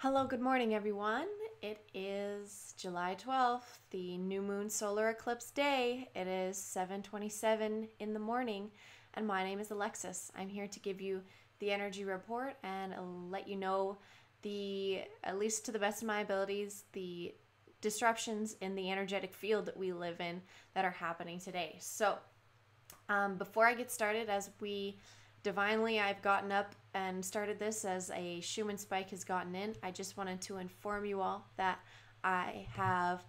Hello, good morning, everyone. It is July 12th, the new moon solar eclipse day. It is 7:27 in the morning, and my name is Alexis. I'm here to give you the energy report and let you know at least to the best of my abilities, the disruptions in the energetic field that we live in that are happening today. So, before I get started, I've gotten up and started this as a Schumann spike has gotten in. I just wanted to inform you all that I have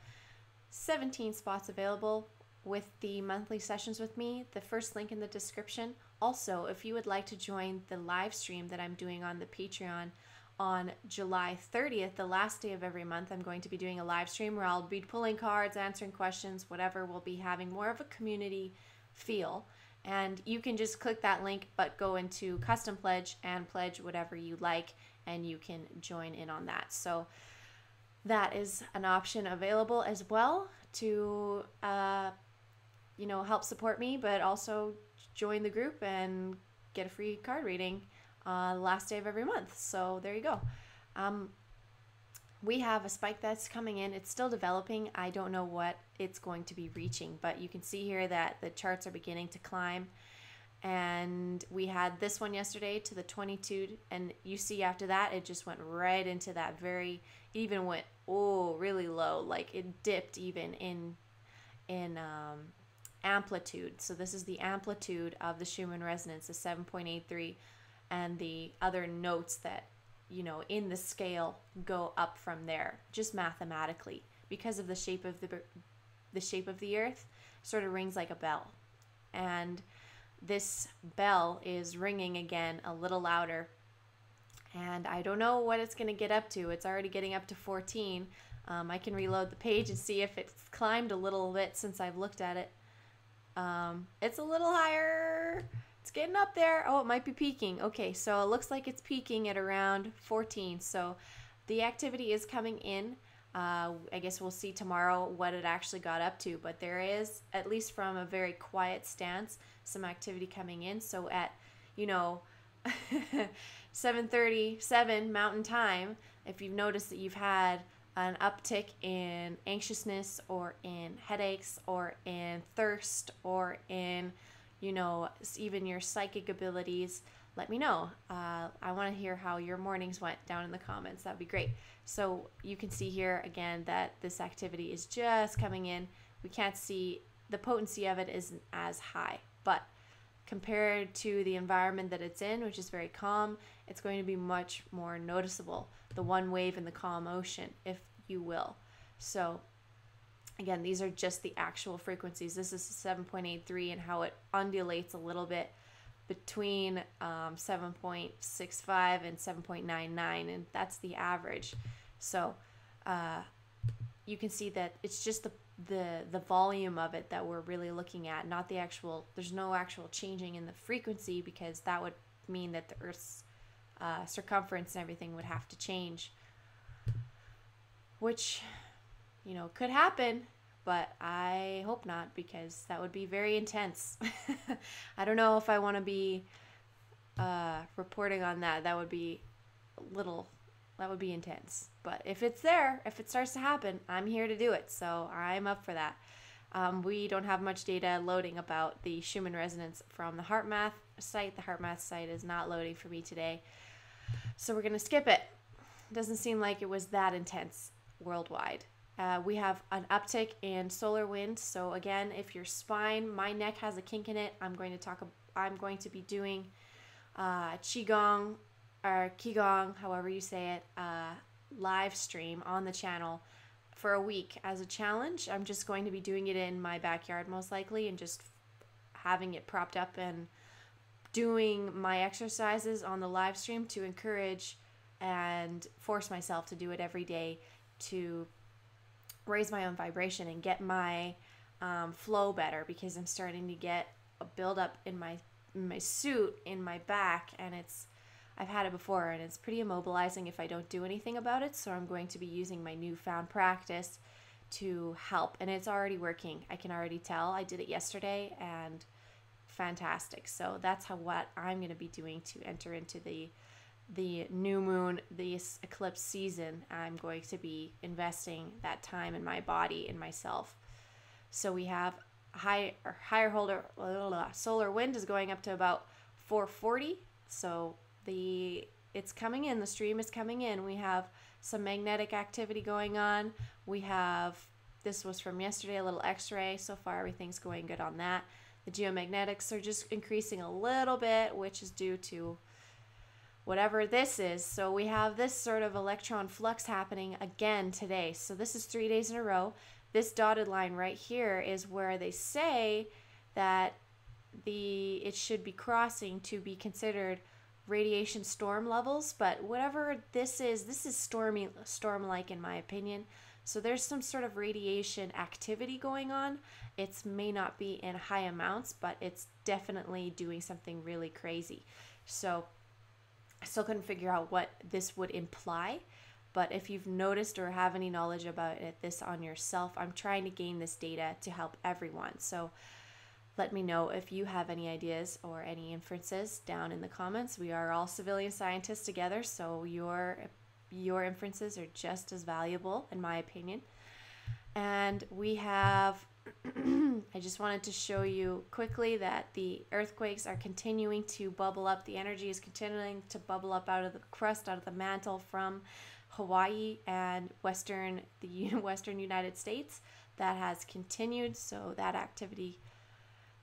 17 spots available with the monthly sessions with me. The first link in the description. Also, if you would like to join the live stream that I'm doing on the Patreon on July 30th, the last day of every month, I'm going to be doing a live stream where I'll be pulling cards, answering questions, whatever. We'll be having more of a community feel. And you can just click that link, but go into custom pledge and pledge whatever you like, and you can join in on that. So that is an option available as well to, help support me, but also join the group and get a free card reading the last day of every month. So there you go. We have a spike that's coming in. It's still developing. I don't know what it's going to be reaching, but you can see here that the charts are beginning to climb. And we had this one yesterday to the 22, and you see after that, it just went right into that even went, really low. Like it dipped even in amplitude. So this is the amplitude of the Schumann resonance, the 7.83, and the other notes that in the scale go up from there, just mathematically, because of the shape of the earth. Sort of rings like a bell, and this bell is ringing again a little louder, and I don't know what it's going to get up to. It's already getting up to 14. I can reload the page and see if it's climbed a little bit since I've looked at it. It's a little higher. It's getting up there. Oh, it might be peaking. Okay, so it looks like it's peaking at around 14. So the activity is coming in. I guess we'll see tomorrow what it actually got up to. But there is, at least from a very quiet stance, some activity coming in. So at, 7:37 Mountain Time, if you've noticed that you've had an uptick in anxiousness or in headaches or in thirst or in even your psychic abilities, let me know. I want to hear how your mornings went down in the comments. That'd be great. So you can see here again that this activity is just coming in. We can't see the potency of it isn't as high, but compared to the environment that it's in, which is very calm, it's going to be much more noticeable. The one wave in the calm ocean, if you will. So again, these are just the actual frequencies. This is 7.83 and how it undulates a little bit between 7.65 and 7.99, and that's the average. So you can see that it's just the volume of it that we're really looking at, not the actual. There's no actual changing in the frequency, because that would mean that the Earth's circumference and everything would have to change, which could happen, but I hope not, because that would be very intense. I don't know if I want to be reporting on that. That would be intense. But if it's there, if it starts to happen, I'm here to do it. So I'm up for that. We don't have much data loading about the Schumann resonance from the HeartMath site. The HeartMath site is not loading for me today, so we're going to skip it. Doesn't seem like it was that intense worldwide. We have an uptick in solar wind. So again, if your spine, my neck has a kink in it, I'm going to be doing Qigong or Qigong, however you say it, live stream on the channel for a week as a challenge. I'm just going to be doing it in my backyard most likely, and just having it propped up and doing my exercises on the live stream to encourage and force myself to do it every day to raise my own vibration and get my flow better, because I'm starting to get a buildup in my suit in my back, and I've had it before, and it's pretty immobilizing if I don't do anything about it. So I'm going to be using my newfound practice to help, and it's already working. I can already tell. I did it yesterday, and fantastic. So that's what I'm going to be doing to enter into the the new moon, this eclipse season, I'm going to be investing that time in my body, in myself. So we have higher holder solar wind is going up to about 440. So it's coming in. The stream is coming in. We have some magnetic activity going on. We have, this was from yesterday, a little X-ray. So far, everything's going good on that. The geomagnetics are just increasing a little bit, which is due to whatever this is. So we have this sort of electron flux happening again today. So this is 3 days in a row. This dotted line right here is where they say that it should be crossing to be considered radiation storm levels, but whatever this is storm-like in my opinion. So there's some sort of radiation activity going on. It may not be in high amounts, but it's definitely doing something really crazy. So I still couldn't figure out what this would imply, but if you've noticed or have any knowledge about this on yourself, I'm trying to gain this data to help everyone. So let me know if you have any ideas or any inferences down in the comments. We are all civilian scientists together, so your inferences are just as valuable in my opinion. And we have I just wanted to show you quickly that the earthquakes are continuing to bubble up. The energy is continuing to bubble up out of the crust, out of the mantle from Hawaii and the western United States. That has continued, so that activity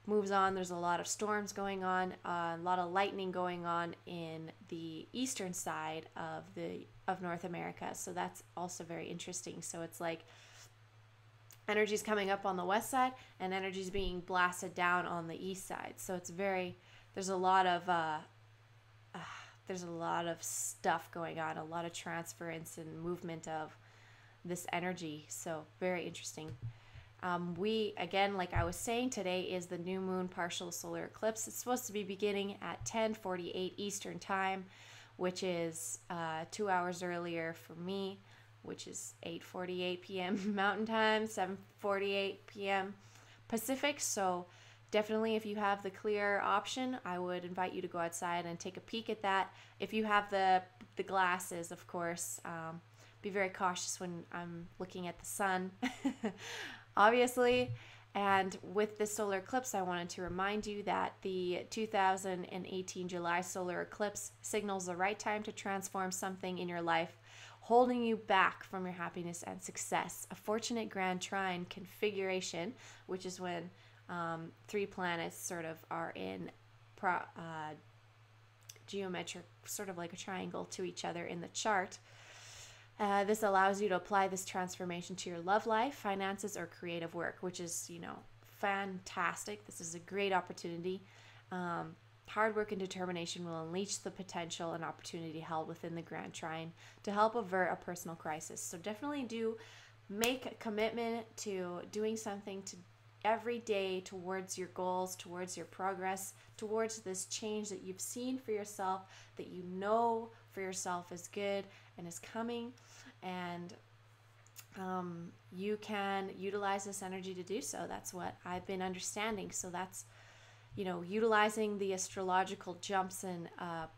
moves on. There's a lot of storms going on, a lot of lightning going on in the eastern side of North America. So that's also very interesting. So it's like energy's coming up on the west side and energy's being blasted down on the east side. So it's there's a lot of stuff going on, a lot of transference and movement of this energy. So very interesting. Again, like I was saying, today is the new moon partial solar eclipse. It's supposed to be beginning at 10:48 Eastern time, which is 2 hours earlier for me, which is 8:48 p.m. Mountain Time, 7:48 p.m. Pacific. So definitely, if you have the clear option, I would invite you to go outside and take a peek at that. If you have the glasses, of course, be very cautious when I'm looking at the sun, obviously. And with this solar eclipse, I wanted to remind you that the 2018 July solar eclipse signals the right time to transform something in your life holding you back from your happiness and success. A fortunate grand trine configuration, which is when three planets sort of are in geometric, sort of like a triangle to each other in the chart. This allows you to apply this transformation to your love life, finances, or creative work, which is, fantastic. This is a great opportunity. Hard work and determination will unleash the potential and opportunity held within the Grand Trine to help avert a personal crisis. So definitely do make a commitment to doing something every day towards your goals, towards your progress, towards this change that you've seen for yourself, that you know for yourself is good and is coming. And you can utilize this energy to do so. That's what I've been understanding. So that's, utilizing the astrological jumps and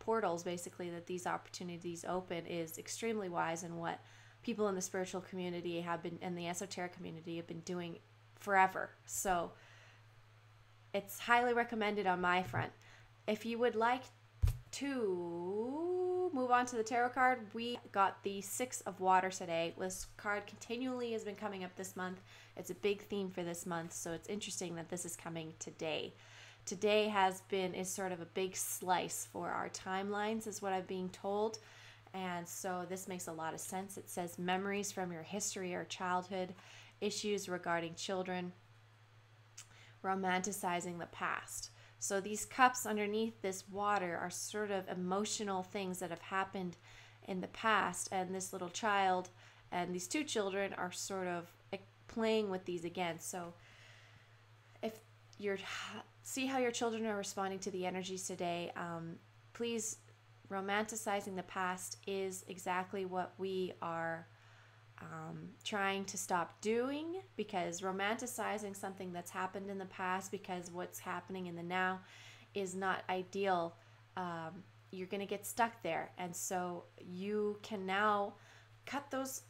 portals, basically, that these opportunities open is extremely wise, and what people in the spiritual community and the esoteric community have been doing forever. So it's highly recommended on my front. If you would like to move on to the tarot card, we got the Six of Water today. This card continually has been coming up this month. It's a big theme for this month, so it's interesting that this is coming today. Today is sort of a big slice for our timelines, is what I'm being told. And so this makes a lot of sense. It says memories from your history or childhood, issues regarding children, romanticizing the past. So these cups underneath this water are sort of emotional things that have happened in the past, and this little child and these two children are sort of playing with these again. So if see how your children are responding to the energies today, please, romanticizing the past is exactly what we are trying to stop doing, because romanticizing something that's happened in the past because what's happening in the now is not ideal. you're going to get stuck there. And so you can now cut those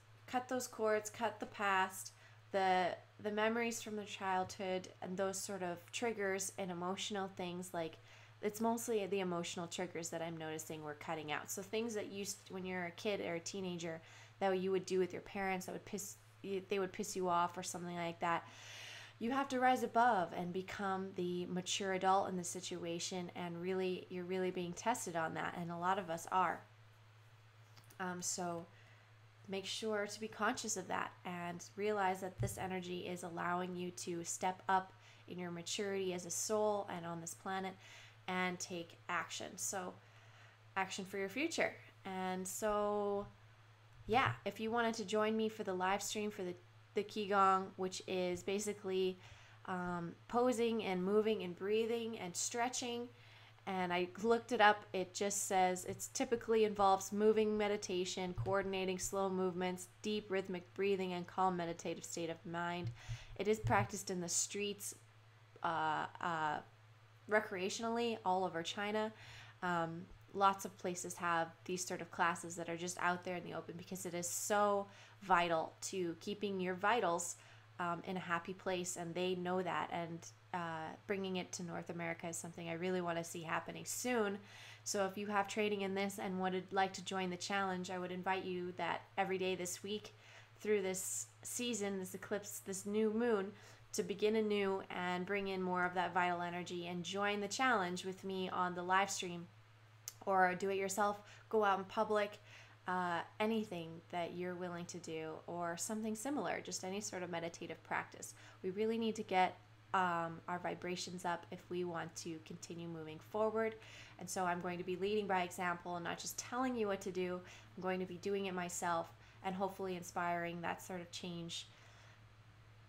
cords, cut the past, the memories from the childhood, and those sort of triggers and emotional things. Like, it's mostly the emotional triggers that I'm noticing we're cutting out. So things that when you're a kid or a teenager, that you would do with your parents, that would piss you off or something like that. You have to rise above and become the mature adult in the situation, and you're really being tested on that, and a lot of us are. So make sure to be conscious of that and realize that this energy is allowing you to step up in your maturity as a soul and on this planet and take action. So action for your future. And so, yeah, if you wanted to join me for the live stream for the Qigong, which is basically posing and moving and breathing and stretching, and I looked it up, it just says it typically involves moving meditation, coordinating slow movements, deep rhythmic breathing, and calm meditative state of mind. It is practiced in the streets recreationally all over China. Lots of places have these sort of classes that are just out there in the open, because it is so vital to keeping your vitals in a happy place, and they know that. And bringing it to North America is something I really want to see happening soon. So if you have training in this and would like to join the challenge, I would invite you that every day this week through this season, this eclipse, this new moon, to begin anew and bring in more of that vital energy and join the challenge with me on the live stream, or do it yourself, go out in public, anything that you're willing to do, or something similar, just any sort of meditative practice. We really need to get our vibrations up if we want to continue moving forward. And so I'm going to be leading by example and not just telling you what to do. I'm going to be doing it myself and hopefully inspiring that sort of change.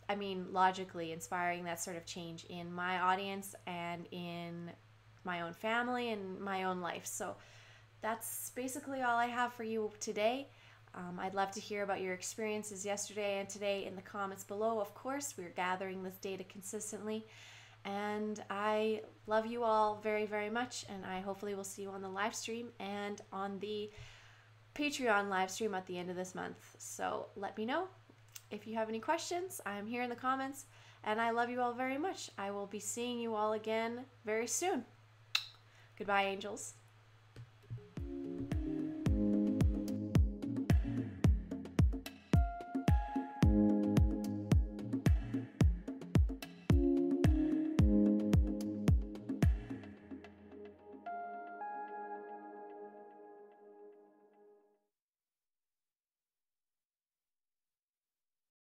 I mean, logically inspiring that sort of change in my audience and in my own family and my own life. So that's basically all I have for you today. I'd love to hear about your experiences yesterday and today in the comments below. Of course, we're gathering this data consistently, and I love you all very, very much, and I hopefully will see you on the live stream and on the Patreon live stream at the end of this month. So let me know if you have any questions. I'm here in the comments, and I love you all very much. I will be seeing you all again very soon. Goodbye, angels.